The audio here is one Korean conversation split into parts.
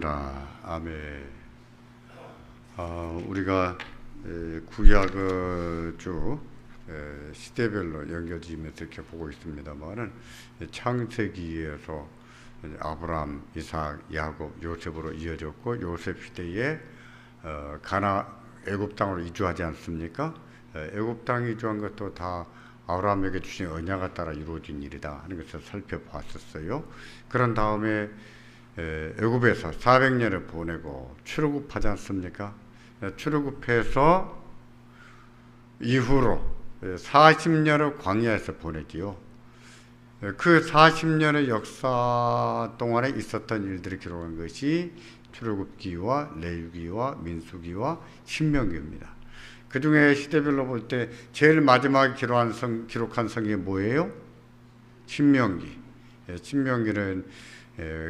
되시리라. 아멘. 우리가 구약을 쭉 시대별로 연결지면서 이렇게 보고 있습니다만은 창세기에서 아브라함, 이삭, 야곱, 요셉으로 이어졌고 요셉 시대에 애굽 땅으로 이주하지 않습니까? 애굽 땅에 이주한 것도 다 아브라함에게 주신 언약에 따라 이루어진 일이다 하는 것을 살펴봤었어요. 그런 다음에 애굽에서 400년을 보내고 출애굽하지 않습니까? 출애굽해서 이후로 40년을 광야에서 보내지요. 그 40년의 역사 동안에 있었던 일들을 기록한 것이 출애굽기와 레위기와 민수기와 신명기입니다. 그 중에 시대별로 볼 때 제일 마지막에 기록한 성경이 뭐예요? 신명기. 신명기는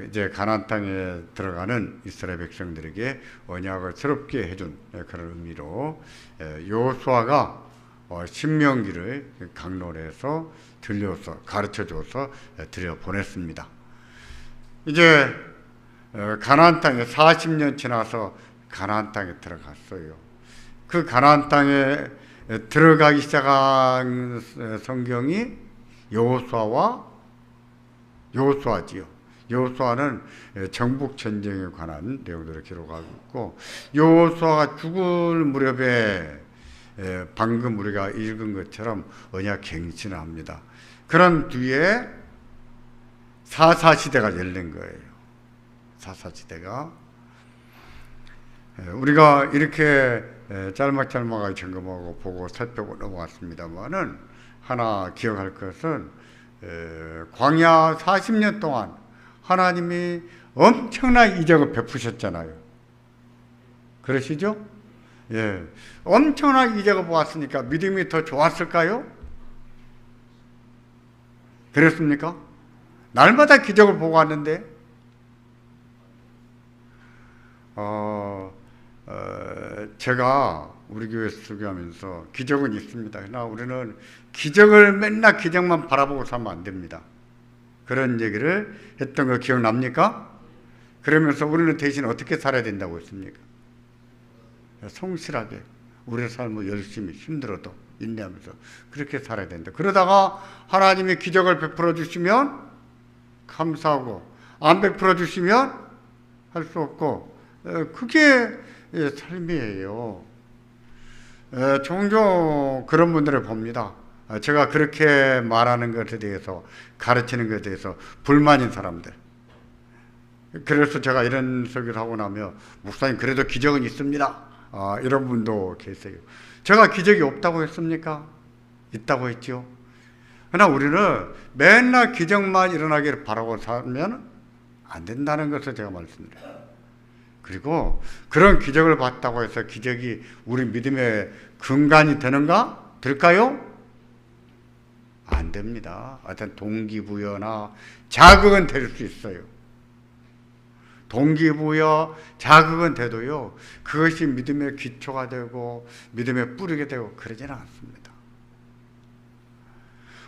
이제 가나안 땅에 들어가는 이스라엘 백성들에게 언약을 새롭게 해준 그런 의미로 여호수아가 신명기를 강론해서 들려서 가르쳐줘서 들여보냈습니다. 이제 가나안 땅에 40년 지나서 가나안 땅에 들어갔어요. 그 가나안 땅에 들어가기 시작한 성경이 여호수아지요. 여호수아는 정복 전쟁에 관한 내용들을 기록하고 있고, 여호수아가 죽을 무렵에 방금 우리가 읽은 것처럼 언약 갱신을 합니다. 그런 뒤에 사사시대가 열린 거예요. 사사시대가 우리가 이렇게 짤막짤막하게 점검하고 보고 살펴보고 넘어갔습니다만은 하나 기억할 것은 광야 40년 동안 하나님이 엄청난 이적을 베푸셨잖아요. 그러시죠? 예, 엄청난 이적을 보았으니까 믿음이 더 좋았을까요? 그렇습니까? 날마다 기적을 보고 왔는데 제가 우리 교회 설교하면서 기적은 있습니다. 그러나 우리는 기적을 맨날 기적만 바라보고 살면 안 됩니다. 그런 얘기를 했던 거 기억납니까? 그러면서 우리는 대신 어떻게 살아야 된다고 했습니까? 성실하게 우리의 삶을 열심히 힘들어도 인내하면서 그렇게 살아야 된다. 그러다가 하나님이 기적을 베풀어 주시면 감사하고 안 베풀어 주시면 할 수 없고, 그게 삶이에요. 종종 그런 분들을 봅니다. 제가 그렇게 말하는 것에 대해서, 가르치는 것에 대해서 불만인 사람들. 그래서 제가 이런 설교를 하고 나면 목사님 그래도 기적은 있습니다, 이런 분도 계세요. 제가 기적이 없다고 했습니까? 있다고 했죠. 그러나 우리는 맨날 기적만 일어나기를 바라고 살면 안 된다는 것을 제가 말씀드려요. 그리고 그런 기적을 봤다고 해서 기적이 우리 믿음의 근간이 되는가? 될까요? 안 됩니다. 어떤 동기부여나 자극은 될 수 있어요. 동기부여, 자극은 돼도요, 그것이 믿음의 기초가 되고 믿음의 뿌리가 되고 그러지는 않습니다.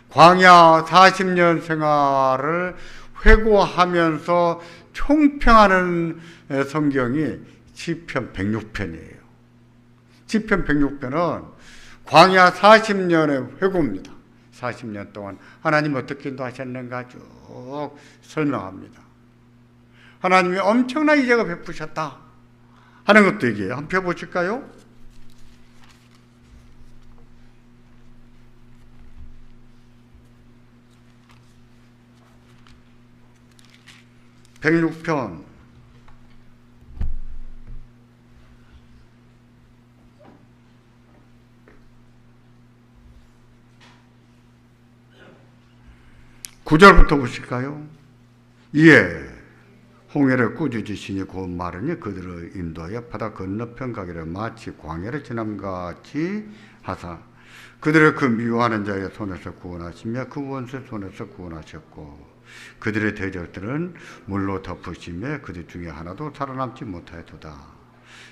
광야 40년 생활을 회고하면서 총평하는 성경이 시편 106편이에요. 시편 106편은 광야 40년의 회고입니다. 40년 동안 하나님 어떻게 인도하셨는가 쭉 설명합니다. 하나님이 엄청난 이적을 베푸셨다 하는 것도 얘기해요. 한번 펴보실까요? (106편) (9절부터) 보실까요? 이에 홍해를 꾸짖으시니 곧 마르니 그들을 인도하여 바다 건너편 가기를 마치 광야를 지남같이 하사 그들을 그 미워하는 자의 손에서 구원하시며 그 원수의 손에서 구원하셨고 그들의 대적들은 물로 덮으시며 그들 중에 하나도 살아남지 못하였도다.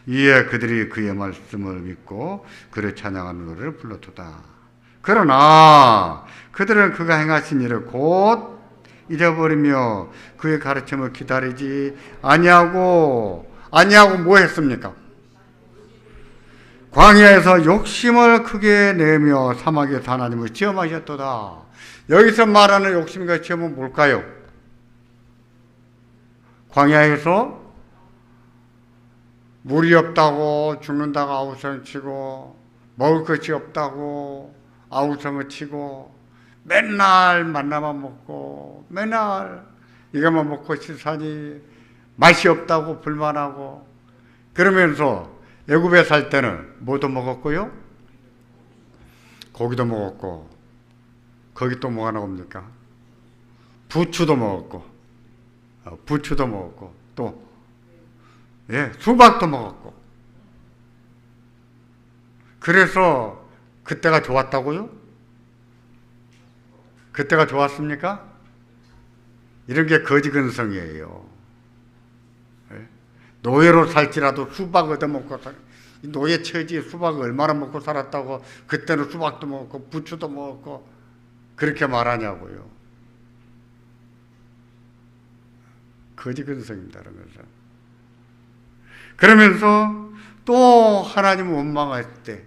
이에 그들이 그의 말씀을 믿고 그를 찬양하는 노래를 불렀도다. 그러나 그들은 그가 행하신 일을 곧 잊어버리며 그의 가르침을 기다리지 아니하고 뭐 했습니까? 광야에서 욕심을 크게 내며 사막에서 하나님을 시험하셨도다. 여기서 말하는 욕심과 시험은 뭘까요? 광야에서 물이 없다고 죽는다고 아우성을 치고 먹을 것이 없다고 아우성을 치고 맨날 만나만 먹고 맨날 이것만 먹고 시사니 맛이 없다고 불만하고 그러면서 애굽에 살 때는 뭐도 먹었고요? 고기도 먹었고 거기 또 뭐가 나옵니까? 부추도 먹었고 또 수박도 먹었고 그래서 그때가 좋았다고요? 그때가 좋았습니까? 이런 게 거지근성이에요. 노예로 살지라도 수박 얻어먹고 노예 처지에 수박을 얼마나 먹고 살았다고 그때는 수박도 먹고 부추도 먹고 그렇게 말하냐고요. 거지근성입니다. 그러면서 또 하나님을 원망할 때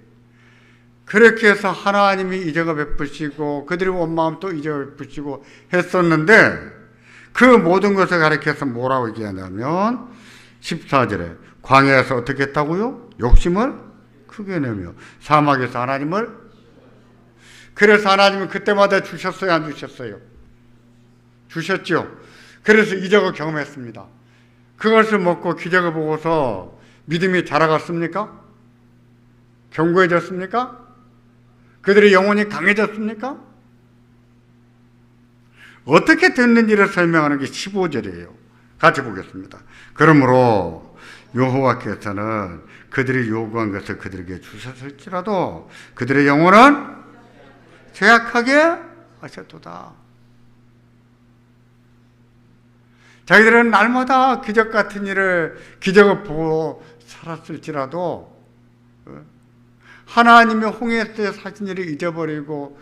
그렇게 해서 하나님이 이적을 베푸시고 그들이 원망하면 또 이적을 베푸시고 했었는데 그 모든 것을 가리켜서 뭐라고 얘기하냐면 14절에 광야에서 어떻게 했다고요? 욕심을 크게 내며 사막에서 하나님을 그래서 하나님은 그때마다 주셨어요? 안 주셨어요? 주셨죠. 그래서 이적을 경험했습니다. 그것을 먹고 기적을 보고서 믿음이 자라갔습니까? 견고해졌습니까? 그들의 영혼이 강해졌습니까? 어떻게 됐는지를 설명하는 게 15절이에요. 같이 보겠습니다. 그러므로 여호와께서는 그들이 요구한 것을 그들에게 주셨을지라도 그들의 영혼은 죄악하게 하셨도다. 자기들은 날마다 기적 같은 기적을 보고 살았을지라도 하나님의 홍해에서 사신 일을 잊어버리고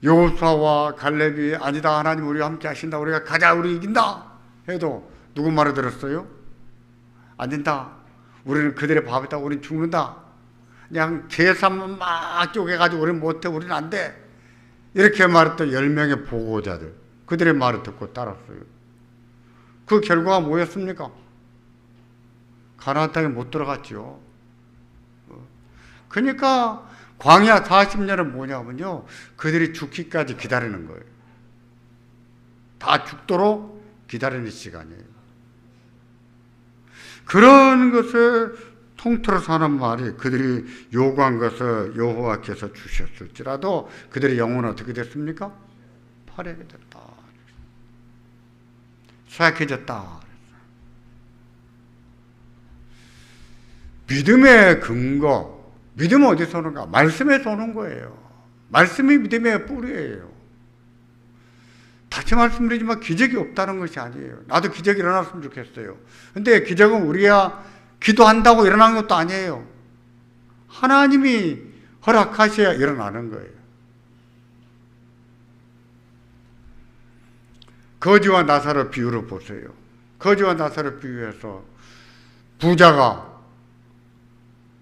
여호수아와 갈렙이 아니다 하나님 우리와 함께 하신다 우리가 가자 우리 이긴다 해도 누구 말을 들었어요? 안 된다. 우리는 그들의 밥이다. 우리는 죽는다. 그냥 계산만 막 쪼개가지고 우리는 못해. 우리는 안 돼. 이렇게 말했던 10명의 보고자들 그들의 말을 듣고 따랐어요. 그 결과가 뭐였습니까? 가나안 땅에 못 들어갔죠. 그러니까 광야 40년은 뭐냐면요 그들이 죽기까지 기다리는 거예요. 다 죽도록 기다리는 시간이에요. 그런 것을 통틀어서 하는 말이 그들이 요구한 것을 여호와께서 주셨을지라도 그들의 영혼은 어떻게 됐습니까? 파래게 됐다. 쇠약해졌다. 믿음의 근거 믿음은 어디서 오는가? 말씀에서 오는 거예요. 말씀이 믿음의 뿌리예요. 다시 말씀드리지만 기적이 없다는 것이 아니에요. 나도 기적이 일어났으면 좋겠어요. 근데 기적은 우리가 기도한다고 일어나는 것도 아니에요. 하나님이 허락하셔야 일어나는 거예요. 거지와 나사로 비유를 보세요. 거지와 나사로 비유해서 부자가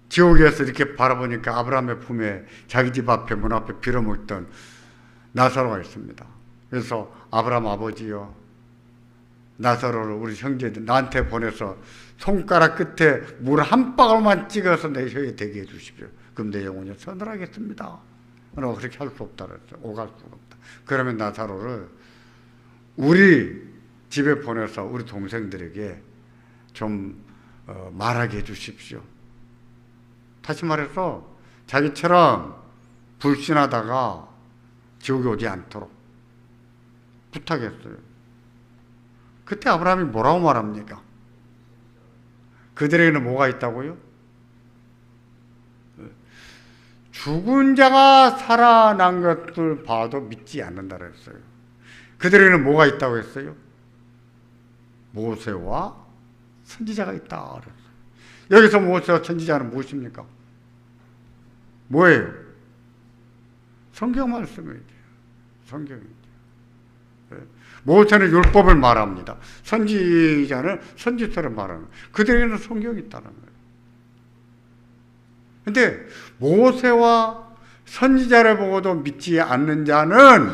지옥에서 이렇게 바라보니까 아브라함의 품에 자기 집 앞에 문 앞에 빌어먹던 나사로가 있습니다. 그래서 아브라함 아버지요 나사로를 우리 형제들 나한테 보내서 손가락 끝에 물 한 방울만 찍어서 내 혀에 대게 해주십시오. 그럼 내 영혼이 서늘하겠습니다. 그러나 그렇게 할 수 없다 그랬어요. 오갈 수가 없다. 그러면 나사로를 우리 집에 보내서 우리 동생들에게 좀 말하게 해주십시오. 다시 말해서 자기처럼 불신하다가 지옥에 오지 않도록 부탁했어요. 그때 아브라함이 뭐라고 말합니까? 그들에게는 뭐가 있다고요? 죽은 자가 살아난 것을 봐도 믿지 않는다 그랬어요. 그들에게는 뭐가 있다고 했어요? 모세와 선지자가 있다 그랬어요. 여기서 모세와 선지자는 무엇입니까? 뭐예요? 성경 말씀이죠. 성경이죠. 모세는 율법을 말합니다. 선지자는 선지서를 말하는 거예요. 그들에게는 성경이 있다는 거예요. 근데 모세와 선지자를 보고도 믿지 않는 자는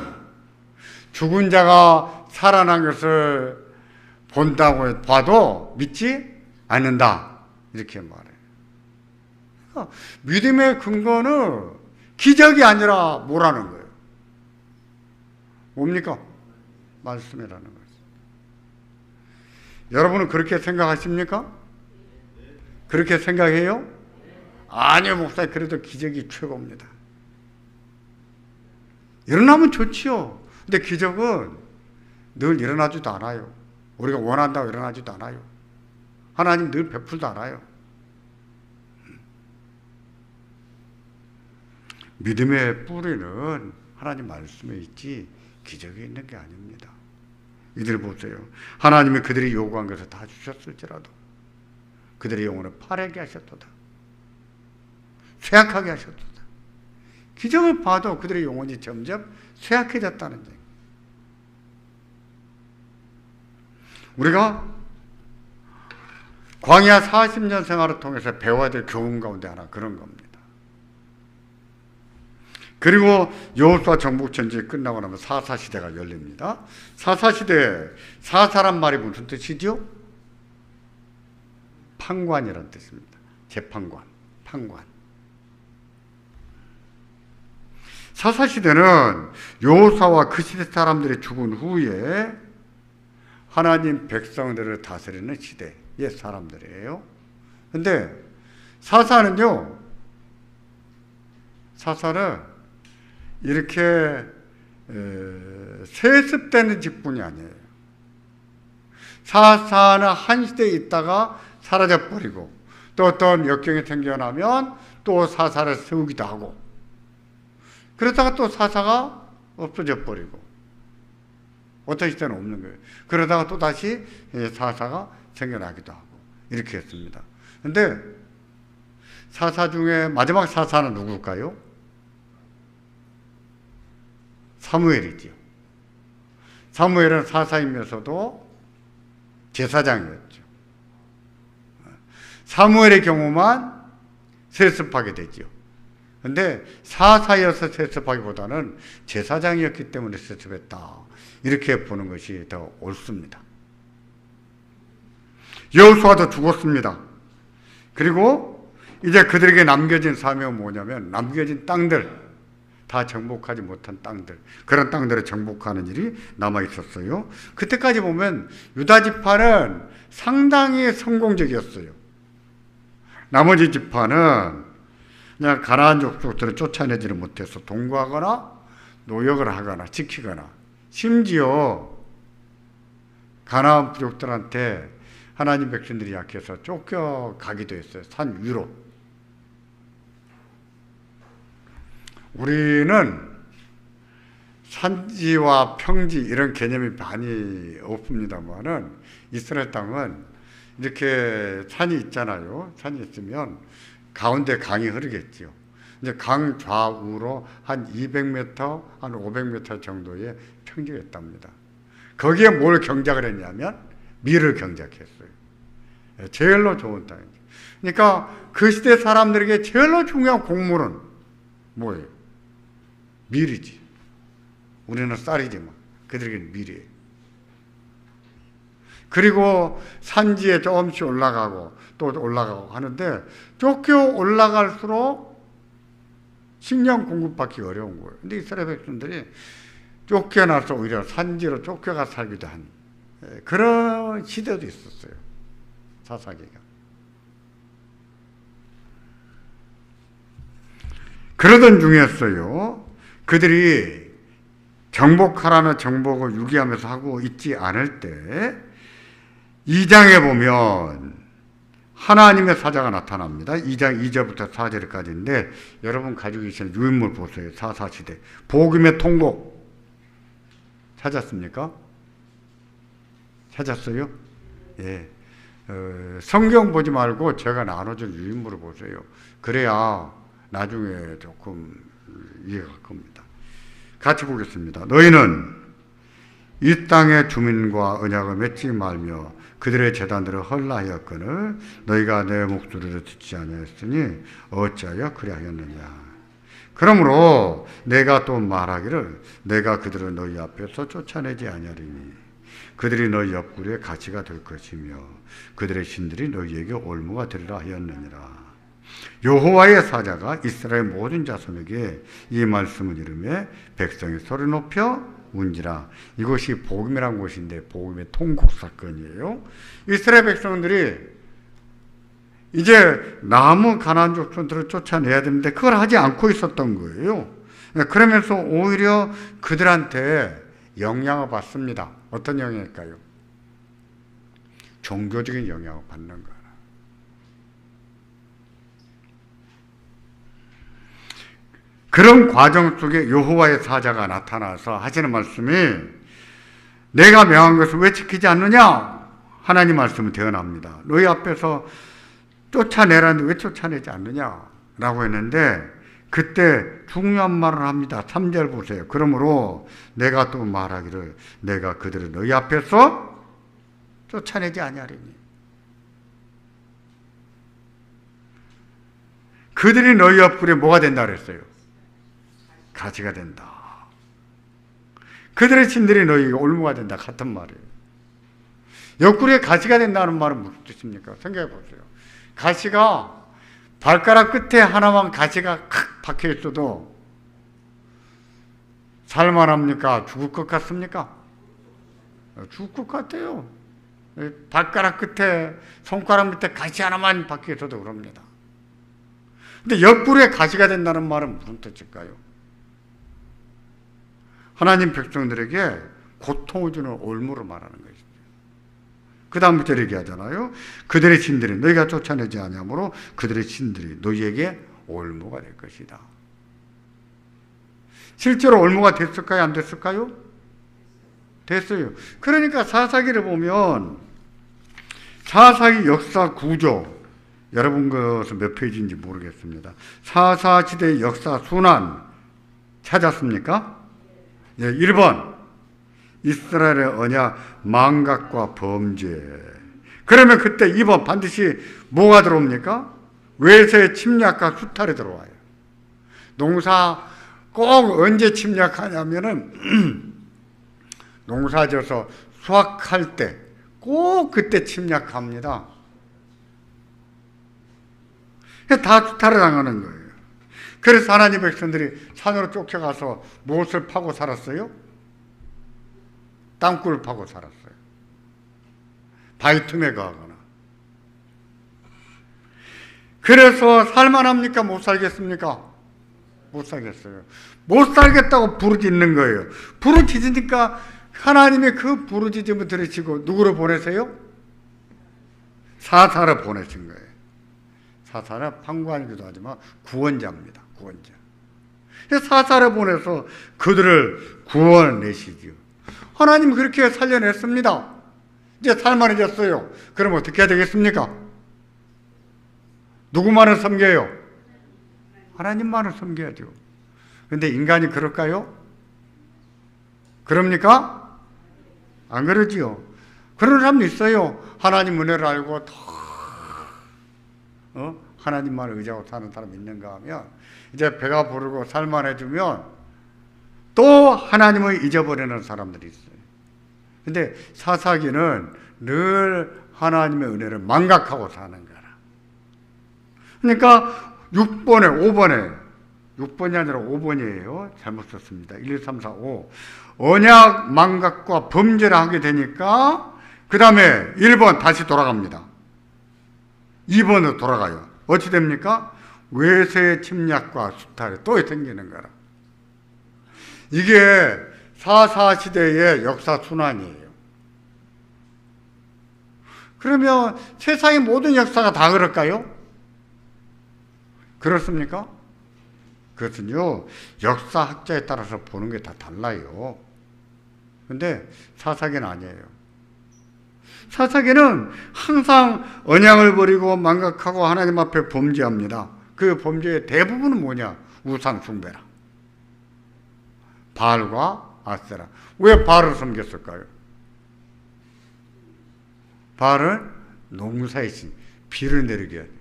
죽은 자가 살아난 것을 본다고 봐도 믿지 않는다. 이렇게 말해요. 믿음의 근거는 기적이 아니라 뭐라는 거예요? 뭡니까? 말씀이라는 거죠. 여러분은 그렇게 생각하십니까? 그렇게 생각해요? 아니요, 목사님. 그래도 기적이 최고입니다. 일어나면 좋지요. 근데 기적은 늘 일어나지도 않아요. 우리가 원한다고 일어나지도 않아요. 하나님 늘 베풀도 않아요. 믿음의 뿌리는 하나님 말씀에 있지 기적이 있는 게 아닙니다. 이들 보세요. 하나님이 그들이 요구한 것을 다 주셨을지라도 그들의 영혼을 파래게 하셨도다. 쇠약하게 하셨도다. 기적을 봐도 그들의 영혼이 점점 쇠약해졌다는 얘기. 우리가 광야 40년 생활을 통해서 배워야 될 교훈 가운데 하나 그런 겁니다. 그리고 여호수아 정복전쟁이 끝나고 나면 사사시대가 열립니다. 사사시대, 사사란 말이 무슨 뜻이죠? 판관이라는 뜻입니다. 재판관, 판관. 사사시대는 여호수아와 그 시대 사람들이 죽은 후에 하나님 백성들을 다스리는 시대의 사람들이에요. 근데 사사는요, 사사는 이렇게 세습되는 직분이 아니에요. 사사는 한 시대에 있다가 사라져버리고 또 어떤 역경이 생겨나면 또 사사를 세우기도 하고 그러다가 또 사사가 없어져 버리고 어떤 시대는 없는 거예요. 그러다가 또 다시 사사가 생겨나기도 하고 이렇게 했습니다. 근데 사사 중에 마지막 사사는 누굴까요? 사무엘이지요. 사무엘은 사사이면서도 제사장이었죠. 사무엘의 경우만 세습하게 되죠. 근데 사사여서 세습하기보다는 제사장이었기 때문에 세습했다. 이렇게 보는 것이 더 옳습니다. 여호수아도 죽었습니다. 그리고 이제 그들에게 남겨진 사명은 뭐냐면 남겨진 땅들, 다 정복하지 못한 땅들, 그런 땅들을 정복하는 일이 남아 있었어요. 그때까지 보면 유다 지파는 상당히 성공적이었어요. 나머지 지파는 그냥 가나안 족속들을 쫓아내지를 못해서 동거하거나 노역을 하거나 지키거나 심지어 가나안 부족들한테 하나님 백성들이 약해서 쫓겨가기도 했어요. 산 위로. 우리는 산지와 평지 이런 개념이 많이 없습니다만은 이스라엘 땅은 이렇게 산이 있잖아요. 산이 있으면 가운데 강이 흐르겠지요. 이제 강 좌우로 한 200m, 한 500m 정도의 평지가 있답니다. 거기에 뭘 경작을 했냐면 밀을 경작했어요. 제일로 좋은 땅이죠. 그러니까 그 시대 사람들에게 제일로 중요한 곡물은 뭐예요? 밀이지. 우리는 쌀이지만 그들에게는 밀이에요. 그리고 산지에 조금씩 올라가고 또 올라가고 하는데 쫓겨 올라갈수록 식량 공급받기 어려운 거예요. 근데 이스라엘 백성들이 쫓겨나서 오히려 산지로 쫓겨가 살기도 한 그런 시대도 있었어요. 사사기가. 그러던 중이었어요. 그들이 정복하라는 정복을 유기하면서 하고 있지 않을 때 2장에 보면 하나님의 사자가 나타납니다. 2장 2절부터 4절까지인데 여러분 가지고 계시는 유인물 보세요. 사사시대 복음의 통곡 찾았습니까? 찾았어요? 예. 성경 보지 말고 제가 나눠준 유인물을 보세요. 그래야 나중에 조금 이해가 갈 겁니다. 같이 보겠습니다. 너희는 이 땅의 주민과 언약을 맺지 말며 그들의 제단들을 헐라하였거늘 너희가 내 목소리를 듣지 아니하였으니 어찌하여 그리하였느냐. 그러므로 내가 또 말하기를 내가 그들을 너희 앞에서 쫓아내지 아니하리니 그들이 너희 옆구리에 가시가 될 것이며 그들의 신들이 너희에게 올무가 되리라 하였느니라. 여호와의 사자가 이스라엘 모든 자손에게 이 말씀을 이르매 백성이 소리 높여 운지라. 이곳이 복음이라는 곳인데 복음의 통곡 사건이에요. 이스라엘 백성들이 이제 남은 가나안 족속들을 쫓아내야 되는데 그걸 하지 않고 있었던 거예요. 그러면서 오히려 그들한테 영향을 받습니다. 어떤 영향일까요? 종교적인 영향을 받는 거예요. 그런 과정 속에 여호와의 사자가 나타나서 하시는 말씀이 내가 명한 것을 왜 지키지 않느냐? 하나님 말씀이 되어납니다. 너희 앞에서 쫓아내라는데 왜 쫓아내지 않느냐? 라고 했는데 그때 중요한 말을 합니다. 3절 보세요. 그러므로 내가 또 말하기를 내가 그들을 너희 앞에서 쫓아내지 아니하리니. 그들이 너희 옆구리에 뭐가 된다 그랬어요? 가시가 된다. 그들의 신들이 너희에게 올무가 된다. 같은 말이에요. 옆구리에 가시가 된다는 말은 무슨 뜻입니까? 생각해 보세요. 가시가 발가락 끝에 하나만 가시가 칵 박혀 있어도 살만합니까? 죽을 것 같습니까? 죽을 것 같아요. 발가락 끝에 손가락 밑에 가시 하나만 박혀 있어도 그럽니다. 근데 옆구리에 가시가 된다는 말은 무슨 뜻일까요? 하나님 백성들에게 고통을 주는 올무를 말하는 것입니다. 그 다음부터 얘기하잖아요. 그들의 신들이 너희가 쫓아내지 아니하므로 그들의 신들이 너희에게 올무가 될 것이다. 실제로 올무가 됐을까요? 안 됐을까요? 됐어요. 그러니까 사사기를 보면 사사기 역사 구조, 여러분 것은 몇 페이지인지 모르겠습니다. 사사시대의 역사 순환 찾았습니까? 예, 1번 이스라엘의 언약 망각과 범죄. 그러면 그때 2번 반드시 뭐가 들어옵니까? 외세의 침략과 수탈이 들어와요. 농사 꼭 언제 침략하냐면은 농사 져서 수확할 때 꼭 그때 침략합니다. 다 수탈을 당하는 거예요. 그래서 하나님 백성들이 산으로 쫓겨가서 무엇을 파고 살았어요? 땅굴을 파고 살았어요. 바위 틈에 가거나. 그래서 살만합니까? 못 살겠습니까? 못 살겠어요. 못 살겠다고 부르짖는 거예요. 부르짖으니까 하나님의 그 부르짖음을 들으시고 누구를 보내세요? 사사를 보내신 거예요. 사사는 판관이기도 하지만 구원자입니다. 구원자. 사사를 보내서 그들을 구원내시죠. 하나님 그렇게 살려냈습니다. 이제 살만해졌어요. 그럼 어떻게 해야 되겠습니까? 누구만을 섬겨요? 하나님만을 섬겨야죠. 근데 인간이 그럴까요? 그럽니까? 안 그러지요. 그런 사람도 있어요. 하나님 은혜를 알고 하나님만을 의지하고 사는 사람이 있는가 하면 이제 배가 부르고 살만해지면 또 하나님을 잊어버리는 사람들이 있어요. 근데 사사기는 늘 하나님의 은혜를 망각하고 사는 거라. 그러니까 6번이 아니라 5번이에요. 잘못 썼습니다. 1, 2, 3, 4, 5. 언약 망각과 범죄를 하게 되니까 그 다음에 1번 다시 돌아갑니다. 2번으로 돌아가요. 어찌 됩니까? 외세의 침략과 수탈이 또 생기는 거라. 이게 사사시대의 역사 순환이에요. 그러면 세상의 모든 역사가 다 그럴까요? 그렇습니까? 그것은요, 역사학자에 따라서 보는 게 다 달라요. 근데 사사기는 아니에요. 사사기는 항상 언약을 버리고 망각하고 하나님 앞에 범죄합니다. 그 범죄의 대부분은 뭐냐? 우상 숭배라. 바알과 아세라. 왜 바알을 섬겼을까요? 바알은 농사의 신, 비를 내리게 해야 돼요.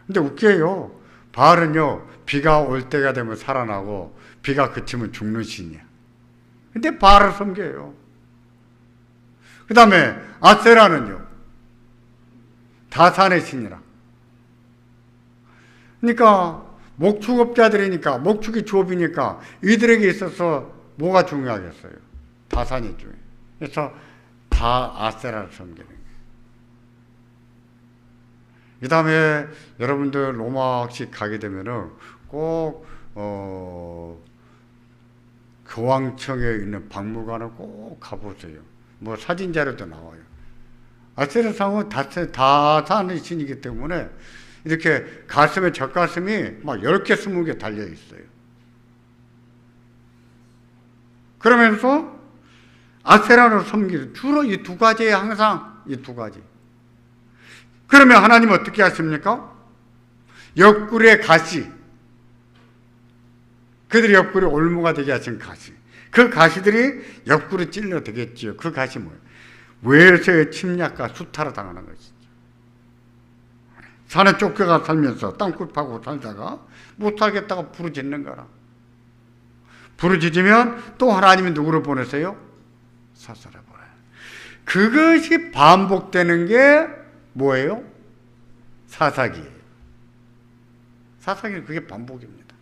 근데 웃겨요. 바알은요, 비가 올 때가 되면 살아나고 비가 그치면 죽는 신이야. 근데 바알을 섬겨요. 그 다음에 아세라는요, 다산의 신이라. 그러니까 목축업자들이니까, 목축이 주업이니까 이들에게 있어서 뭐가 중요하겠어요? 다산이 중요해요. 그래서 다 아세라를 섬기는 거예요. 그 다음에 여러분들 로마식 가게 되면은 꼭 교황청에 있는 박물관을 꼭 가보세요. 뭐 사진 자료도 나와요. 아세라상은 다산의 신이기 때문에 이렇게 가슴에, 젖가슴이 막 10개, 20개 달려 있어요. 그러면서 아세라를 섬기는 주로 이 두 가지에 항상 이 두 가지. 그러면 하나님은 어떻게 하십니까? 옆구리의 가시. 그들이 옆구리 올무가 되게 하신 가시. 그 가시들이 옆구리 찔러 되겠지요. 그 가시 뭐예요? 외세의 침략과 수탈을 당하는 것이죠. 산에 쫓겨가 살면서 땅굴 파고 살다가 못 살겠다고 부르짖는 거라. 부르짖으면 또 하나님이 누구를 보내세요? 사사를 보내요. 그것이 반복되는 게 뭐예요? 사사기예요. 사사기는 그게 반복입니다.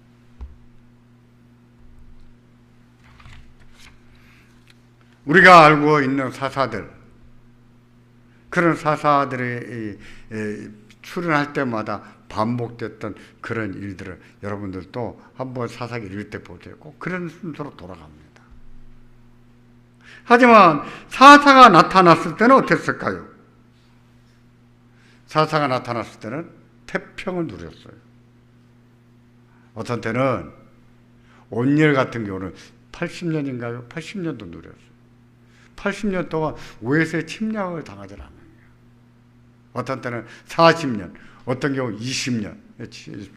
우리가 알고 있는 사사들, 그런 사사들의 출연할 때마다 반복됐던 그런 일들을 여러분들도 한번 사사기 읽을 때 보세요. 꼭 그런 순서로 돌아갑니다. 하지만 사사가 나타났을 때는 어땠을까요? 사사가 나타났을 때는 태평을 누렸어요. 어떤 때는 온열 같은 경우는 80년인가요? 80년도 누렸어요. 80년 동안 외세 침략을 당하지 않아요. 어떤 때는 40년, 어떤 경우 20년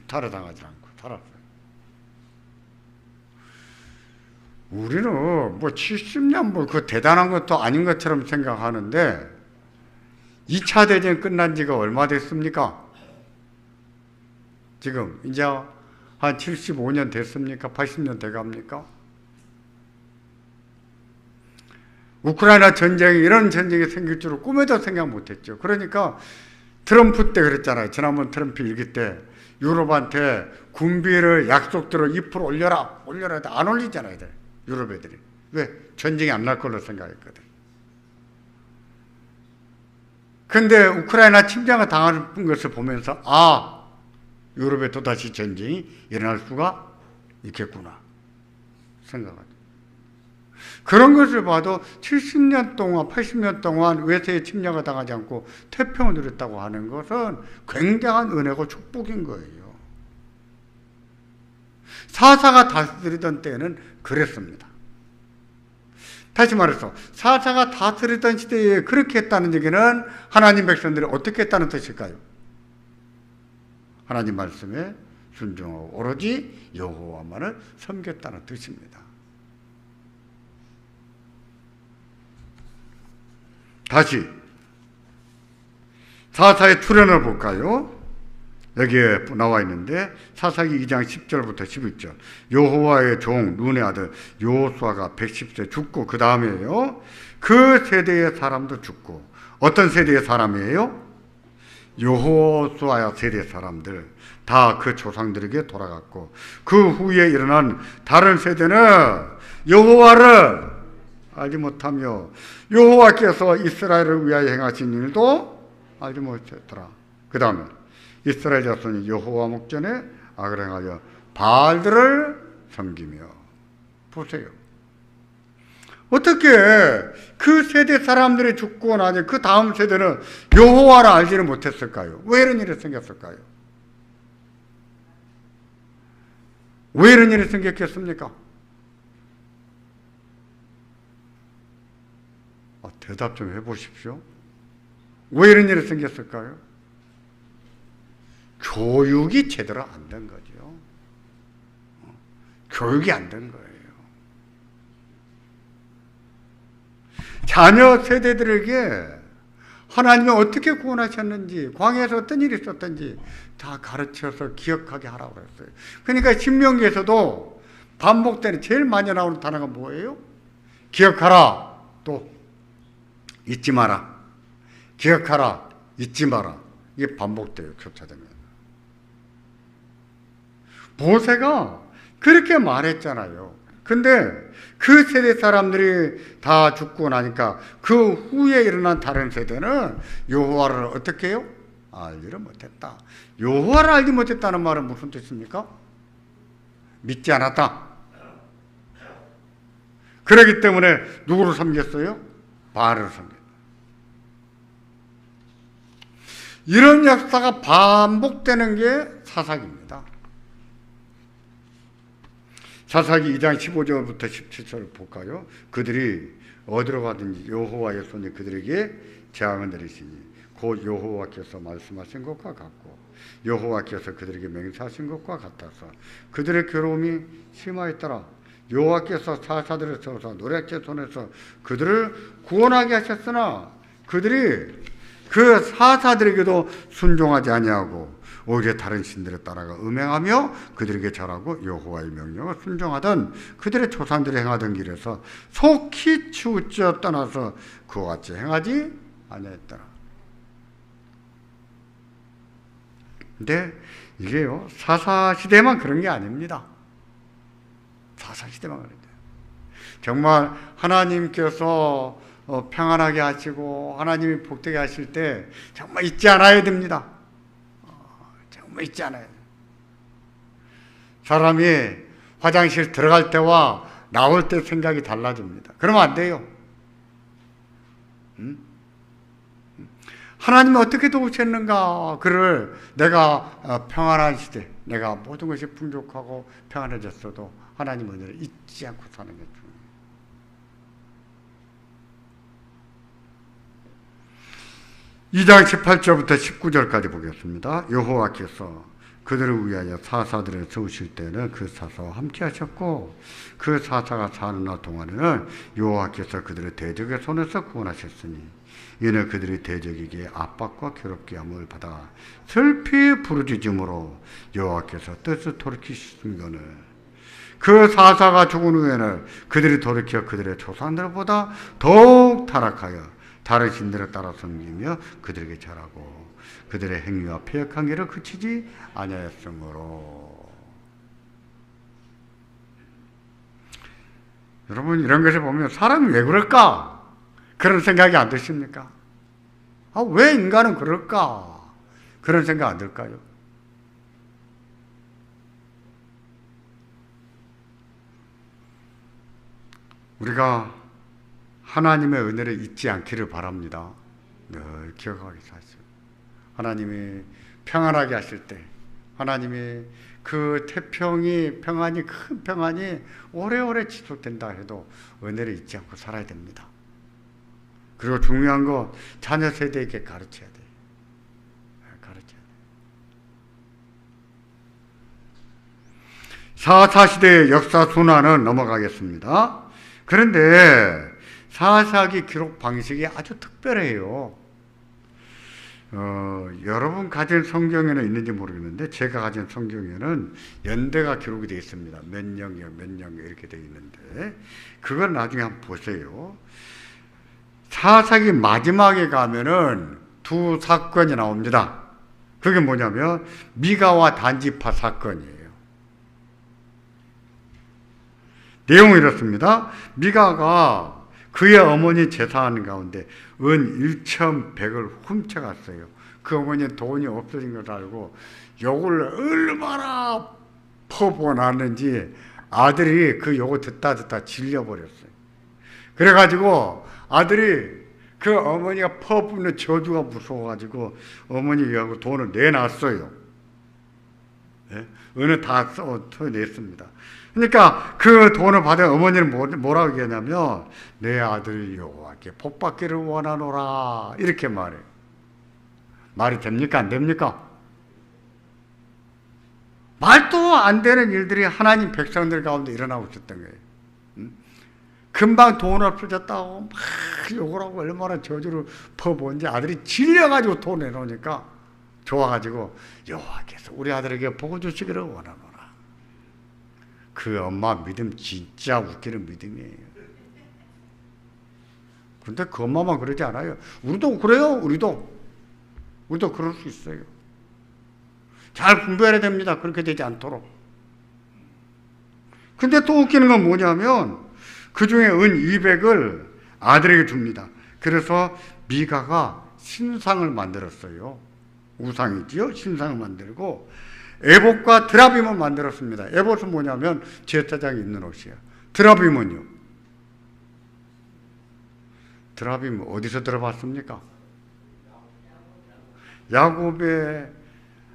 탈을 당하지 않고 살았어요. 우리는 뭐 70년 뭐 그 대단한 것도 아닌 것처럼 생각하는데 2차 대전 끝난 지가 얼마 됐습니까? 지금 이제 한 75년 됐습니까? 80년 돼갑니까? 우크라이나 전쟁이, 이런 전쟁이 생길 줄은 꿈에도 생각 못했죠. 그러니까 트럼프 때 그랬잖아요. 지난번 트럼프 일기 때 유럽한테 군비를 약속대로 2% 올려라 안 올리잖아요. 유럽 애들이. 왜? 전쟁이 안 날 걸로 생각했거든. 근데 우크라이나 침략을 당하는 것을 보면서 유럽에 또다시 전쟁이 일어날 수가 있겠구나 생각하죠. 그런 것을 봐도 70년 동안, 80년 동안 외세의 침략을 당하지 않고 태평을 누렸다고 하는 것은 굉장한 은혜고 축복인 거예요. 사사가 다스리던 때는 그랬습니다. 다시 말해서 사사가 다스리던 시대에 그렇게 했다는 얘기는 하나님 백성들이 어떻게 했다는 뜻일까요? 하나님 말씀에 순종하고 오로지 여호와만을 섬겼다는 뜻입니다. 다시 사사의 출현을 볼까요? 여기에 나와 있는데 사사기 2장 10절부터 11절 여호와의 종 눈의 아들 여호수아가 110세 죽고 그 다음에요 그 세대의 사람도 죽고 어떤 세대의 사람이에요? 여호수아 세대 사람들 다 그 조상들에게 돌아갔고 그 후에 일어난 다른 세대는 여호와를 알지 못하며 여호와께서 이스라엘을 위하여 행하신 일도 알지 못했더라. 그 다음에 이스라엘 자손이 여호와 목전에 악을 행하여 바알들을 섬기며 보세요. 어떻게 그 세대 사람들이 죽고 나니 그 다음 세대는 여호와를 알지를 못했을까요? 왜 이런 일이 생겼을까요? 왜 이런 일이 생겼겠습니까? 대답 좀 해보십시오. 왜 이런 일이 생겼을까요? 교육이 제대로 안 된 거죠. 교육이 안 된 거예요. 자녀 세대들에게 하나님이 어떻게 구원하셨는지, 광야에서 어떤 일이 있었던지 다 가르쳐서 기억하게 하라고 했어요. 그러니까 신명기에서도 반복되는 제일 많이 나오는 단어가 뭐예요? 기억하라, 또 잊지 마라. 기억하라, 잊지 마라. 이게 반복돼요, 교차되면. 모세가 그렇게 말했잖아요. 근데 그 세대 사람들이 다 죽고 나니까 그 후에 일어난 다른 세대는 여호와를 어떻게 해요? 알지를 못했다. 여호와를 알지 못했다는 말은 무슨 뜻입니까? 믿지 않았다. 그렇기 때문에 누구를 섬겼어요? 바알을 섬겼다. 이런 역사가 반복되는 게 사사기입니다. 사사기 2장 15절부터 17절을 볼까요? 그들이 어디로 가든지 여호와의 손이 그들에게 재앙을 내리시니 곧 여호와께서 말씀하신 것과 같고 여호와께서 그들에게 맹세하신 것과 같아서 그들의 괴로움이 심하였더라. 여호와께서 사사들을 세워서 노략제 손에서 그들을 구원하게 하셨으나 그들이 그 사사들에게도 순종하지 아니하고 오히려 다른 신들에 따라가 음행하며 그들에게 절하고 여호와의 명령을 순종하던 그들의 조상들이 행하던 길에서 속히 치우쳐 떠나서 그와 같이 행하지 아니했더라. 근데 이게요, 사사시대만 그런 게 아닙니다. 사사시대만 그런데 정말 하나님께서 평안하게 하시고 하나님이 복되게 하실 때 정말 잊지 않아야 됩니다. 정말 잊지 않아야 돼요. 사람이 화장실 들어갈 때와 나올 때 생각이 달라집니다. 그러면 안 돼요. 하나님이 어떻게 도우셨는가? 그를 내가 평안한 시대, 내가 모든 것이 풍족하고 평안해졌어도 하나님 은혜를 잊지 않고 사는 게 중요해요. 2장 18절부터 19절까지 보겠습니다. 여호와께서 그들을 위하여 사사들을 세우실 때는 그 사사와 함께 하셨고 그 사사가 사는 날 동안에는 여호와께서 그들을 대적의 손에서 구원하셨으니 이는 그들이 대적에게 압박과 괴롭게 함을 받아 슬피 부르짖음으로 여호와께서 뜻을 돌이키시거늘 그 사사가 죽은 후에는 그들이 돌이켜 그들의 조상들보다 더욱 타락하여 다른 신들을 따라 섬기며 그들에게 절하고 그들의 행위와 패역한 길을 그치지 아니하였으므로. 여러분, 이런 것을 보면 사람이 왜 그럴까? 그런 생각이 안 드십니까? 왜 인간은 그럴까? 그런 생각 안 들까요? 우리가 하나님의 은혜를 잊지 않기를 바랍니다. 늘 기억하게 사시오. 하나님이 평안하게 하실 때, 하나님이 그 태평이, 평안이, 큰 평안이 오래오래 지속된다 해도 은혜를 잊지 않고 살아야 됩니다. 그리고 중요한 거, 자녀 세대에게 가르쳐야 돼요. 가르쳐야 돼요. 사사시대의 역사 순환은 넘어가겠습니다. 그런데 사사기 기록 방식이 아주 특별해요. 여러분 가진 성경에는 있는지 모르겠는데 제가 가진 성경에는 연대가 기록이 되어 있습니다. 몇 년경 몇 년경 이렇게 되어 있는데 그걸 나중에 한번 보세요. 사사기 마지막에 가면은 두 사건이 나옵니다. 그게 뭐냐면 미가와 단지파 사건이에요. 내용이 이렇습니다. 미가가 그의 어머니 재산 가운데 은 1,100을 훔쳐갔어요. 그 어머니는 돈이 없어진 걸 알고 욕을 얼마나 퍼부어놨는지 아들이 그 욕을 듣다 질려버렸어요. 그래가지고 아들이 그 어머니가 퍼부는 저주가 무서워가지고 어머니하고 돈을 내놨어요. 네? 은을 다 냈습니다. 그러니까 그 돈을 받은 어머니는 뭐라고 얘기하냐면 내 아들 여호와께 복받기를 원하노라 이렇게 말해요. 말이 됩니까? 안 됩니까? 말도 안 되는 일들이 하나님 백성들 가운데 일어나고 있었던 거예요. 금방 돈 없어졌다고 막 욕을 하고 얼마나 저주를 퍼부은지 아들이 질려가지고 돈 내놓으니까 좋아가지고 여호와께서 우리 아들에게 복을 주시기를 원하노라. 그 엄마 믿음 진짜 웃기는 믿음이에요. 근데 그 엄마만 그러지 않아요. 우리도 그래요. 우리도 그럴 수 있어요. 잘 분별해야 됩니다. 그렇게 되지 않도록. 근데 또 웃기는 건 뭐냐면 그 중에 은 200을 아들에게 줍니다. 그래서 미가가 신상을 만들었어요. 우상이지요. 신상을 만들고 에봇과 드라빔을 만들었습니다. 에봇은 뭐냐면 제사장이 입는 옷이에요. 드라빔은요. 드라빔 어디서 들어봤습니까? 야곱의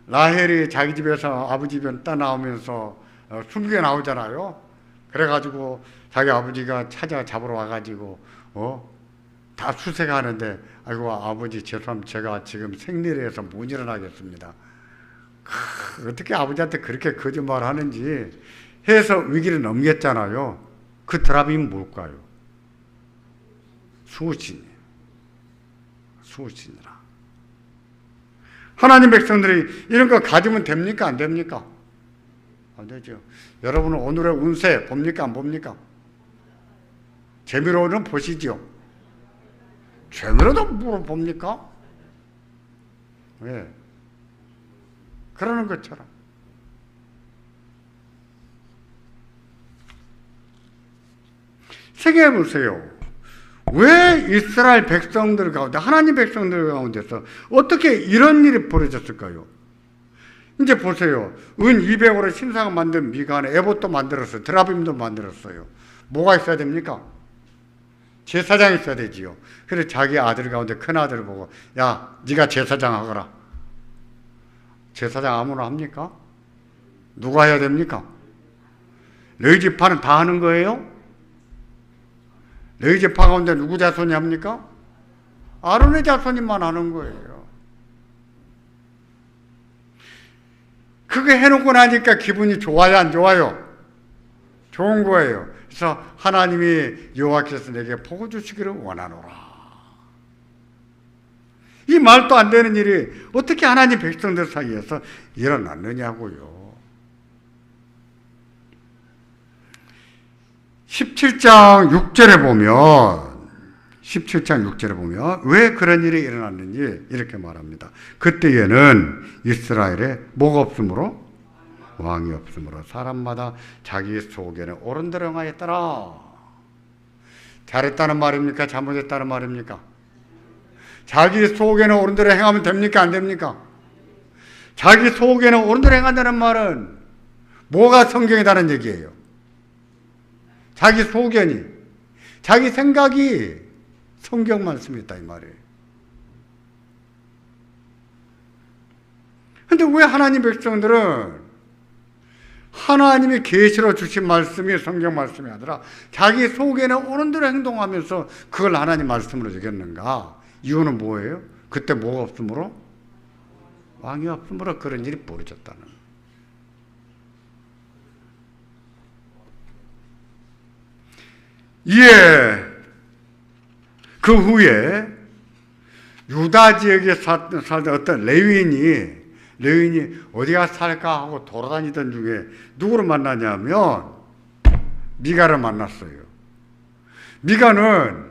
라헬이 자기 집에서 아버지 집에 떠나오면서 숨겨 나오잖아요. 그래가지고 자기 아버지가 잡으러 와가지고 다 수색하는데 아이고 아버지 죄송합니다. 제가 지금 생리를 해서 못 일어나겠습니다. 어떻게 아버지한테 그렇게 거짓말을 하는지 해서 위기를 넘겼잖아요. 그 드라빔이 뭘까요? 수호신이에요. 수호신이라. 하나님 백성들이 이런 거 가지면 됩니까? 안 됩니까? 안 되죠. 여러분은 오늘의 운세 봅니까? 안 봅니까? 재미로는 보시죠. 재미로도 물어봅니까? 왜? 그러는 것처럼. 생각해 보세요. 왜 이스라엘 백성들 가운데, 하나님 백성들 가운데서 어떻게 이런 일이 벌어졌을까요? 이제 보세요. 은 200으로 신상을 만든 미가는 에봇도 만들었어요. 드라빔도 만들었어요. 뭐가 있어야 됩니까? 제사장이 있어야 되지요. 그래서 자기 아들 가운데 큰 아들을 보고 야, 네가 제사장 하거라. 제사장 아무나 합니까? 누가 해야 됩니까? 너희 지파는 다 하는 거예요? 너희 지파 가운데 누구 자손이 합니까? 아론의 자손님만 하는 거예요. 그거 해놓고 나니까 기분이 좋아요, 안 좋아요? 좋은 거예요. 그래서 하나님이 여호와께서 내게 복을 주시기를 원하노라. 이 말도 안 되는 일이 어떻게 하나님 백성들 사이에서 일어났느냐고요. 17장 6절에 보면 왜 그런 일이 일어났는지 이렇게 말합니다. 그때에는 이스라엘에 뭐가 없으므로? 왕이 없으므로 사람마다 자기 속에는 옳은 대로 행하였더라. 잘했다는 말입니까? 잘못했다는 말입니까? 자기 속에는 옳은 대로 행하면 됩니까? 안 됩니까? 자기 속에는 옳은 대로 행한다는 말은 뭐가 성경이라는 얘기예요? 자기 소견이, 자기 생각이 성경 말씀이 있다 이 말이에요. 근데 왜 하나님 백성들은 하나님이 계시로 주신 말씀이 성경 말씀이 아니라 자기 속에는 옳은 대로 행동하면서 그걸 하나님 말씀으로 여겼는가? 이유는 뭐예요? 그때 뭐가 없으므로? 왕이 없으므로 그런 일이 벌어졌다는 거예요. 그 후에 유다 지역에 살던 어떤 레위인이 어디 가서 살까 하고 돌아다니던 중에 누구를 만나냐면 미가를 만났어요. 미가는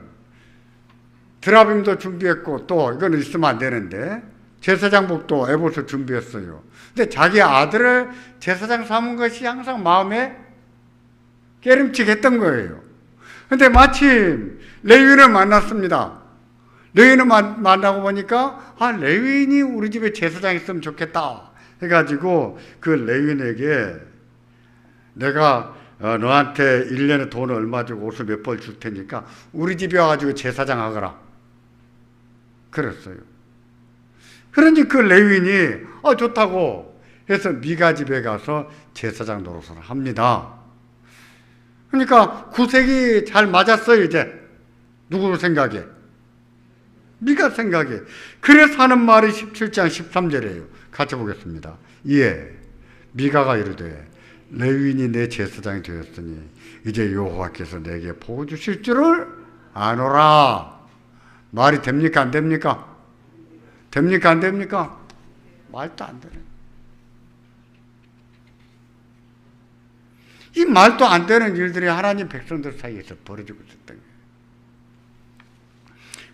드라빔도 준비했고 또 이거는 있으면 안 되는데 제사장복도 에봇을 준비했어요. 근데 자기 아들을 제사장 삼은 것이 항상 마음에 깨름칙했던 거예요. 근데 마침 레위인을 만났습니다. 레위인을 만나고 보니까 레위인이 우리 집에 제사장 있으면 좋겠다 해가지고 그 레위인에게 내가 너한테 1년에 돈을 얼마 주고 옷을 몇 벌 줄 테니까 우리 집에 와가지고 제사장 하거라 그랬어요. 그러니 그 레위인이 좋다고 해서 미가 집에 가서 제사장 노릇을 합니다. 그러니까 구색이 잘 맞았어요. 이제 누구 생각에? 미가 생각에. 그래서 하는 말이 17장 13절이에요. 같이 보겠습니다. 이에 미가가 이르되 레위인이 내 제사장이 되었으니 이제 여호와께서 내게 복 주실 줄을 아노라. 말이 됩니까 안 됩니까? 됩니까 안 됩니까? 말도 안 되는. 이 말도 안 되는 일들이 하나님 백성들 사이에서 벌어지고 있었던 거예요.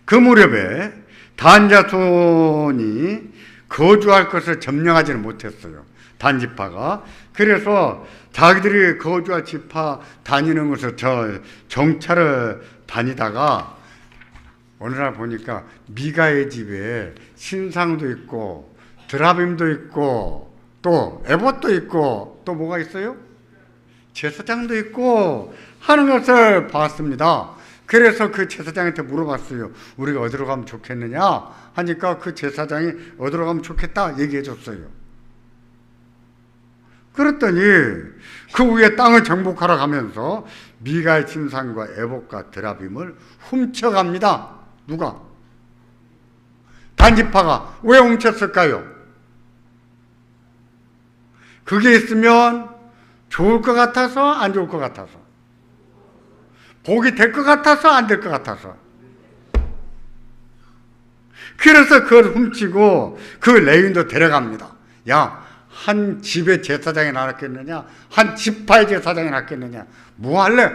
그 무렵에 단 자손이 거주할 것을 점령하지는 못했어요. 단 지파가. 그래서 자기들이 거주할 지파 다니는 곳을 정찰을 다니다가 어느 날 보니까 미가의 집에 신상도 있고 드라빔도 있고 또 에봇도 있고 또 뭐가 있어요? 제사장도 있고 하는 것을 봤습니다. 그래서 그 제사장한테 물어봤어요. 우리가 어디로 가면 좋겠느냐 하니까 그 제사장이 어디로 가면 좋겠다 얘기해 줬어요. 그랬더니 그 위에 땅을 정복하러 가면서 미가의 신상과 에봇과 드라빔을 훔쳐갑니다. 누가? 단지파가. 왜 훔쳤을까요? 그게 있으면 좋을 것 같아서 안 좋을 것 같아서, 복이 될 것 같아서 안 될 것 같아서. 그래서 그걸 훔치고 그 레위인도 데려갑니다. 야, 한 집의 제사장이 낫겠느냐 한 지파의 제사장이 낫겠느냐, 뭐 할래?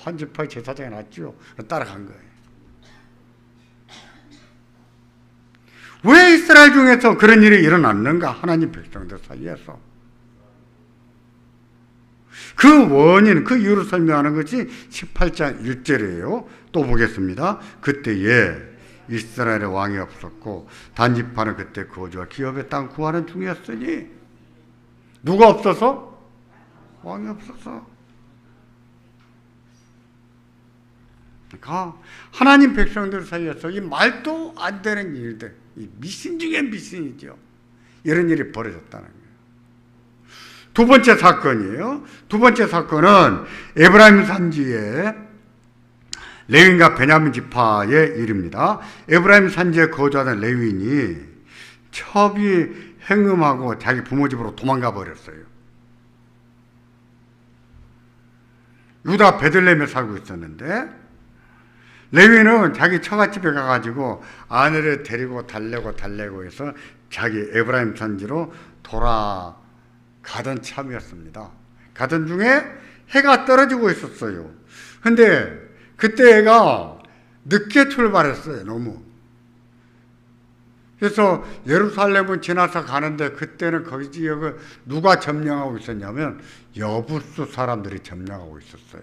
한 지파의 제사장이 낫죠. 따라간 거예요. 왜 이스라엘 중에서 그런 일이 일어났는가? 하나님 백성들 사이에서. 그 원인, 그 이유를 설명하는 것이 18장 1절이에요. 또 보겠습니다. 그때에 이스라엘의 왕이 없었고 단지파는 그때 거주와 기업의 땅 구하는 중이었으니. 누가 없어서? 왕이 없어서. 그러니까 하나님 백성들 사이에서 이 말도 안 되는 일들, 이 미신 중에 미신이죠. 이런 일이 벌어졌다는 거예요. 두 번째 사건이에요. 두 번째 사건은 에브라임 산지에 레위인과 베냐민 지파의 일입니다. 에브라임 산지에 거주하던 레위인이 첩이 행음하고 자기 부모 집으로 도망가 버렸어요. 유다 베들레헴에 살고 있었는데 레위인은 자기 처갓집에 가가지고 아내를 데리고 달래고 해서 자기 에브라임 산지로 돌아가던 참이었습니다. 가던 중에 해가 떨어지고 있었어요. 근데 그때 애가 늦게 출발했어요. 너무. 그래서 예루살렘을 지나서 가는데 그때는 거기 지역을 누가 점령하고 있었냐면 여부수 사람들이 점령하고 있었어요.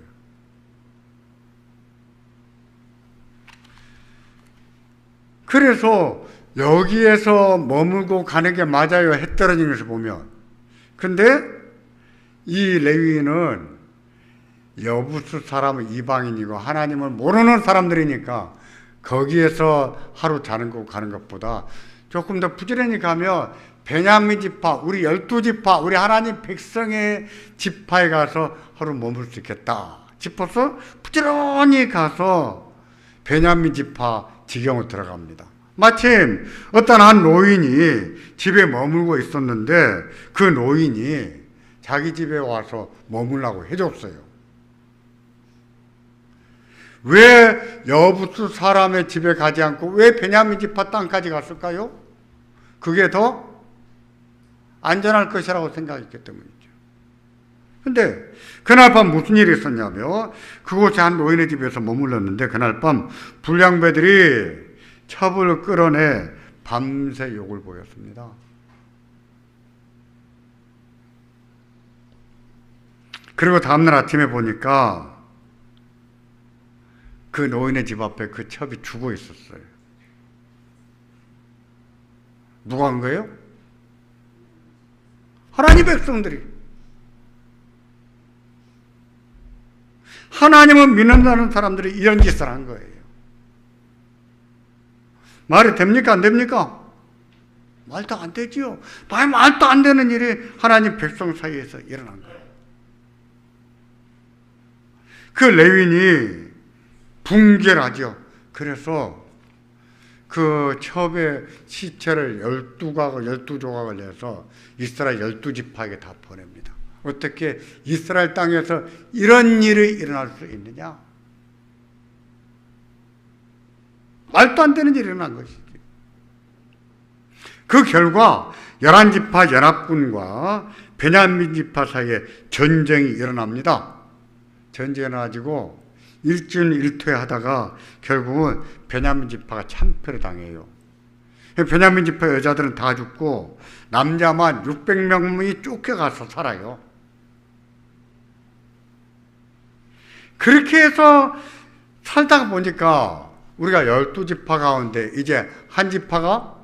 그래서 여기에서 머물고 가는 게 맞아요. 해 떨어지는 것을 보면. 근데 이 레위인은 여부수 사람은 이방인이고 하나님을 모르는 사람들이니까 거기에서 하루 자는 거 가는 것보다 조금 더 부지런히 가면 베냐민 지파, 우리 12지파, 우리 하나님 백성의 지파에 가서 하루 머물 수 있겠다 싶어서 부지런히 가서 베냐민 지파 지경으로 들어갑니다. 마침 어떤 한 노인이 집에 머물고 있었는데 그 노인이 자기 집에 와서 머물라고 해줬어요. 왜 여부수 사람의 집에 가지 않고 왜 베냐민 지파 땅까지 갔을까요? 그게 더 안전할 것이라고 생각했기 때문이죠. 근데 그날 밤 무슨 일이 있었냐면 그곳에 한 노인의 집에서 머물렀는데 그날 밤 불량배들이 첩을 끌어내 밤새 욕을 보였습니다. 그리고 다음날 아침에 보니까 그 노인의 집 앞에 그 첩이 죽어 있었어요. 누가 한 거예요? 하나님 백성들이. 하나님을 믿는다는 사람들이 이런 짓을 한 거예요. 말이 됩니까? 안 됩니까? 말도 안 되지요. 말도 안 되는 일이 하나님 백성 사이에서 일어난 거예요. 그 레위인이 분결하죠. 그래서 그 첩의 시체를 12조각을 내서 이스라엘 12지파에게 다 보냅니다. 어떻게 이스라엘 땅에서 이런 일이 일어날 수 있느냐? 말도 안 되는 일이 일어난 것이지. 그 결과 11지파 연합군과 베냐민 지파 사이에 전쟁이 일어납니다. 전쟁이 일어나지고 일진일퇴하다가 결국은 베냐민 지파가 참패를 당해요. 베냐민 지파 여자들은 다 죽고 남자만 600명이 쫓겨가서 살아요. 그렇게 해서 살다가 보니까 우리가 12지파 가운데 이제 한 지파가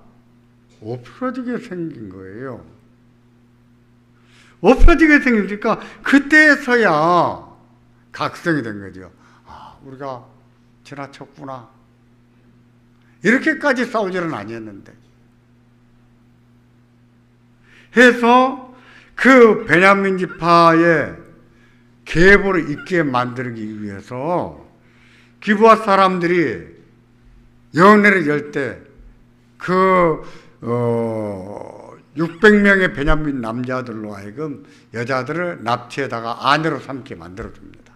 없어지게 생긴 거예요. 없어지게 생기니까 그때서야 각성이 된 거죠. 아, 우리가 지나쳤구나. 이렇게까지 싸울 일은 아니었는데. 해서 그 베냐민 지파의 계보를 있게 만들기 위해서 기브아 사람들이 연회를 열 때 그 600명의 베냐민 남자들로 하여금 여자들을 납치에다가 아내로 삼게 만들어줍니다.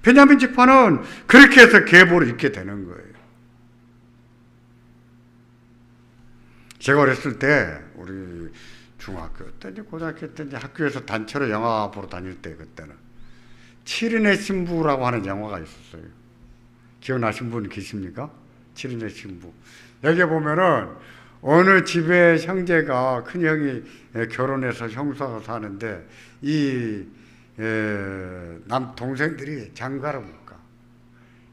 베냐민 지파는 그렇게 해서 계보를 잇게 되는 거예요. 제가 어렸을 때 우리 중학교 때인지 고등학교 때인지 학교에서 단체로 영화 보러 다닐 때 그때는 7인의 신부라고 하는 영화가 있었어요. 기억나신 분 계십니까? 7인의 신부. 여기 보면은 어느 집에 형제가 큰형이 결혼해서 형수가 사는데 이 남동생들이 장가를 못 가.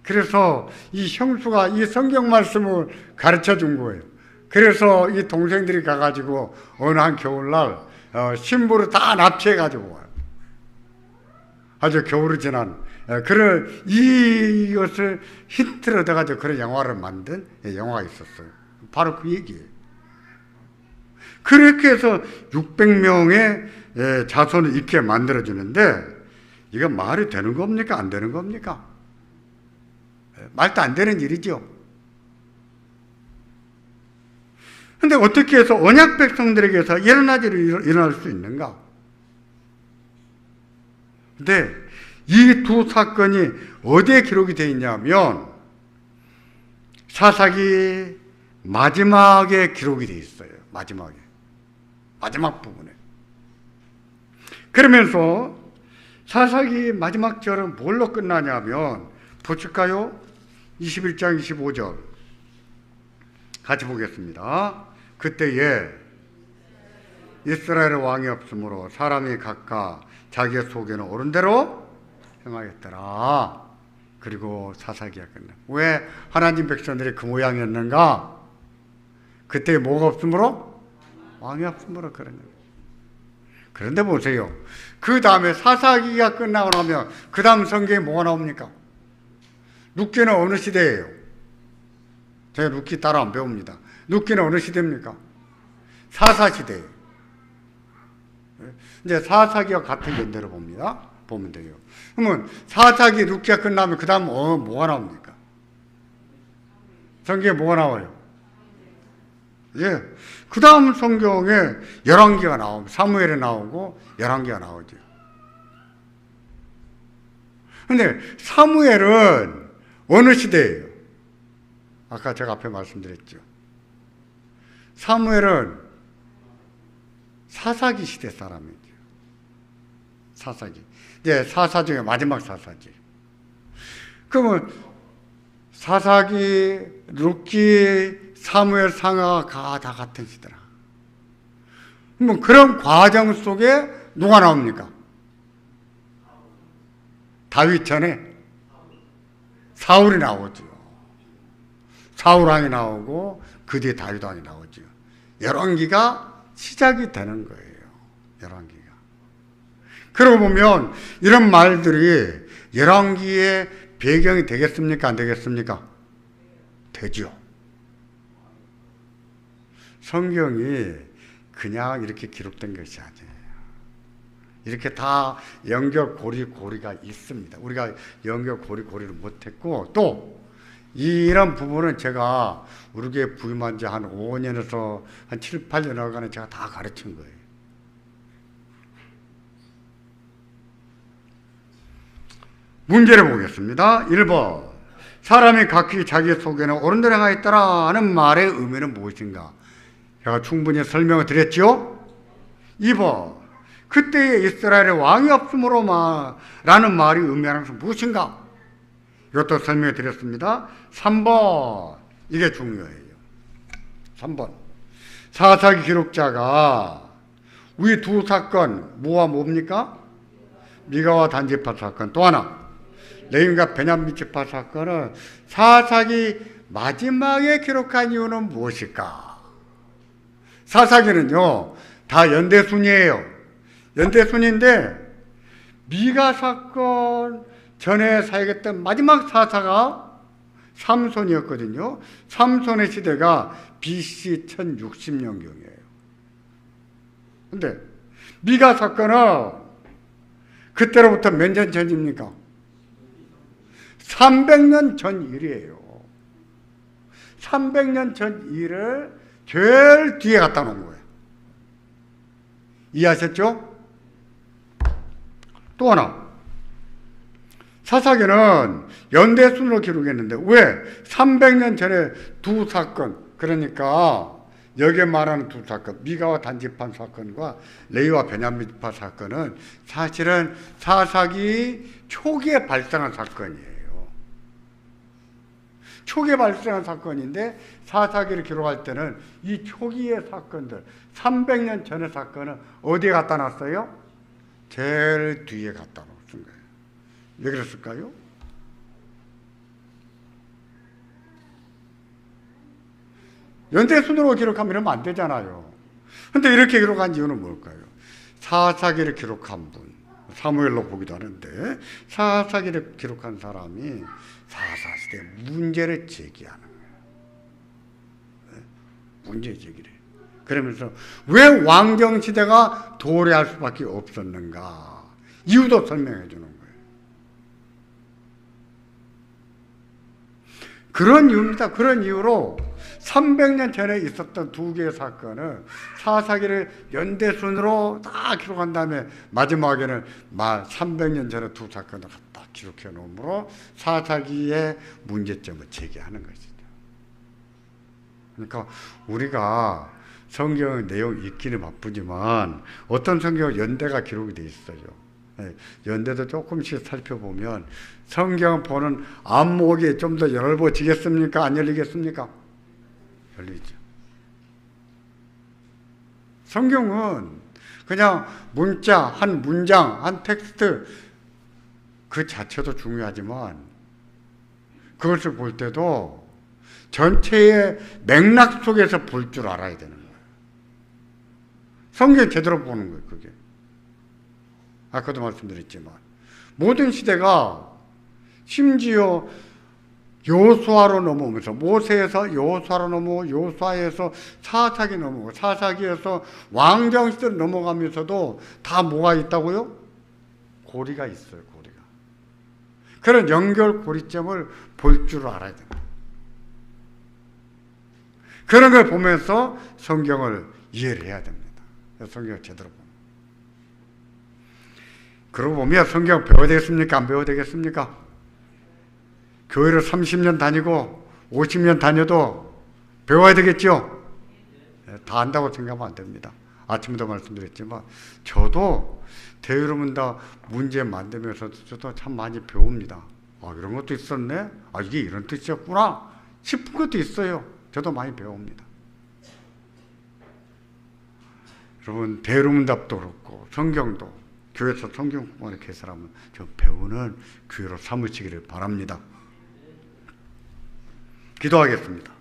그래서 이 형수가 이 성경 말씀을 가르쳐 준 거예요. 그래서 이 동생들이 가가지고 어느 한 겨울날 신부를 다 납치해가지고 와요. 아주 겨울이 지난 그런 이것을 힌트를 얻어가지고 그런 영화를 만든 영화가 있었어요. 바로 그 얘기예요. 그렇게 해서 600명의 자손을 있게 만들어주는데 이거 말이 되는 겁니까? 안 되는 겁니까? 말도 안 되는 일이죠. 근데 어떻게 해서 언약 백성들에게서 일어날 일이 일어날 수 있는가? 근데 이 두 사건이 어디에 기록이 되어 있냐면 사사기 마지막에 기록이 되어 있어요. 마지막 부분에. 그러면서 사사기 마지막 절은 뭘로 끝나냐면 보실까요? 21장 25절 같이 보겠습니다. 그때에 이스라엘 왕이 없으므로 사람이 각각 자기의 속에는 옳은 대로 행하였더라. 그리고 사사기가 끝나. 왜 하나님 백성들이 그 모양이었는가? 그때 뭐가 없으므로? 왕이 없으므로 그러는 거예요. 그런데 보세요. 그 다음에 사사기가 끝나고 나면 그 다음 성경에 뭐가 나옵니까? 룻기는 어느 시대예요? 제가 룻기 따라 안 배웁니다. 룻기는 어느 시대입니까? 사사시대예요. 이제 사사기와 같은 연대로 봅니다. 보면 돼요. 그러면 사사기 룻기가 끝나면 그 다음 뭐가 나옵니까? 성경에 뭐가 나와요? 예. 그 다음 성경에 열왕기가 나오고 사무엘이 나오고 열왕기가 나오죠. 근데 사무엘은 어느 시대예요? 아까 제가 앞에 말씀드렸죠. 사무엘은 사사기 시대 사람이죠. 사사기. 이제 사사 중에 마지막 사사지. 그러면 사사기, 룻기, 사무엘, 상하가 다 같은 시대라. 그러면 그런 과정 속에 누가 나옵니까? 다윗 전에 사울이 나오죠. 사울왕이 나오고 그 뒤에 다윗왕이 나오죠. 열왕기가 시작이 되는 거예요. 열왕기가. 그러고 보면 이런 말들이 열왕기의 배경이 되겠습니까? 안 되겠습니까? 되죠. 성경이 그냥 이렇게 기록된 것이 아니에요. 이렇게 다 연결고리가 있습니다. 우리가 연결고리를 못했고 또 이런 부분은 제가 우리 교회 부임한 지 한 5년에서 한 7, 8년여간에 제가 다 가르친 거예요. 문제를 보겠습니다. 1번. 사람이 각기 자기 속에는 옳은 대로 행하였더라 하는 말의 의미는 무엇인가? 제가 충분히 설명을 드렸죠? 2번. 그때에 이스라엘에 왕이 없으므로 라는 말이 의미하는 것은 무엇인가? 이것도 설명해 드렸습니다. 3번. 이게 중요해요. 3번. 사사기 기록자가 위 두 사건, 뭐와 뭡니까? 미가와 단지파 사건. 또 하나, 레위인과 베냐민 지파 사건을 사사기 마지막에 기록한 이유는 무엇일까? 사사기는요, 다 연대순이에요. 연대순인데, 미가 사건 전에 사역했던 마지막 사사가 삼손이었거든요. 삼손의 시대가 BC 1060년경이에요. 근데 미가 사건은 그때로부터 몇 년 전입니까? 300년 전 일이에요. 300년 전 일을 제일 뒤에 갖다 놓은 거예요. 이해하셨죠? 또 하나, 사사기는 연대순으로 기록했는데 왜 300년 전에 두 사건, 그러니까 여기에 말하는 두 사건, 미가와 단지파 사건과 레위와 베냐민 지파 사건은 사실은 사사기 초기에 발생한 사건이에요. 초기에 발생한 사건인데 사사기를 기록할 때는 이 초기의 사건들, 300년 전의 사건은 어디에 갖다 놨어요? 제일 뒤에 갖다 놓은 거예요. 왜 그랬을까요? 연대순으로 기록하면 이러면 안 되잖아요. 근데 이렇게 기록한 이유는 뭘까요? 사사기를 기록한 분, 사무엘로 보기도 하는데 사사기를 기록한 사람이 사사시대에 문제를 제기하는 거예요. 문제 제기를. 그러면서 왜 왕정시대가 도래할 수밖에 없었는가? 이유도 설명해 주는 거예요. 그런 이유입니다. 그런 이유로 300년 전에 있었던 두 개의 사건을 사사기를 연대순으로 다 기록한 다음에 마지막에는 300년 전에 두 사건을 갖다 기록해 놓으므로 사사기의 문제점을 제기하는 것이죠. 그러니까 우리가 성경 내용 읽기는 바쁘지만 어떤 성경은 연대가 기록이 되어 있어요. 연대도 조금씩 살펴보면 성경 보는 안목이 좀 더 열어지겠습니까? 안 열리겠습니까? 열리죠. 성경은 그냥 문자, 한 문장, 한 텍스트 그 자체도 중요하지만 그것을 볼 때도 전체의 맥락 속에서 볼 줄 알아야 되는 거예요. 성경 제대로 보는 거예요, 그게. 아까도 말씀드렸지만 모든 시대가 심지어 요수아로 넘어오면서 모세에서 요수아로 넘어오고 요수아에서 사사기 넘어오고 사사기에서 왕정시대로 넘어가면서도 다 뭐가 있다고요? 고리가 있어요. 고리가. 그런 연결 고리점을 볼 줄 알아야 됩니다. 그런 걸 보면서 성경을 이해를 해야 됩니다. 성경을 제대로 보면. 그러고 보면 성경 배워야 되겠습니까? 안 배워야 되겠습니까? 교회를 30년 다니고 50년 다녀도 배워야 되겠죠? 다 안다고 생각하면 안 됩니다. 아침에도 말씀드렸지만 저도 대여러분다 문제 만들면서 저도 참 많이 배웁니다. 아, 이런 것도 있었네? 아, 이게 이런 뜻이었구나? 싶은 것도 있어요. 저도 많이 배웁니다. 여러분, 대여러분답도 그렇고 성경도 교회에서 성경 공부를 개설하면 저 배우는 교회로 삼으시기를 바랍니다. 기도하겠습니다.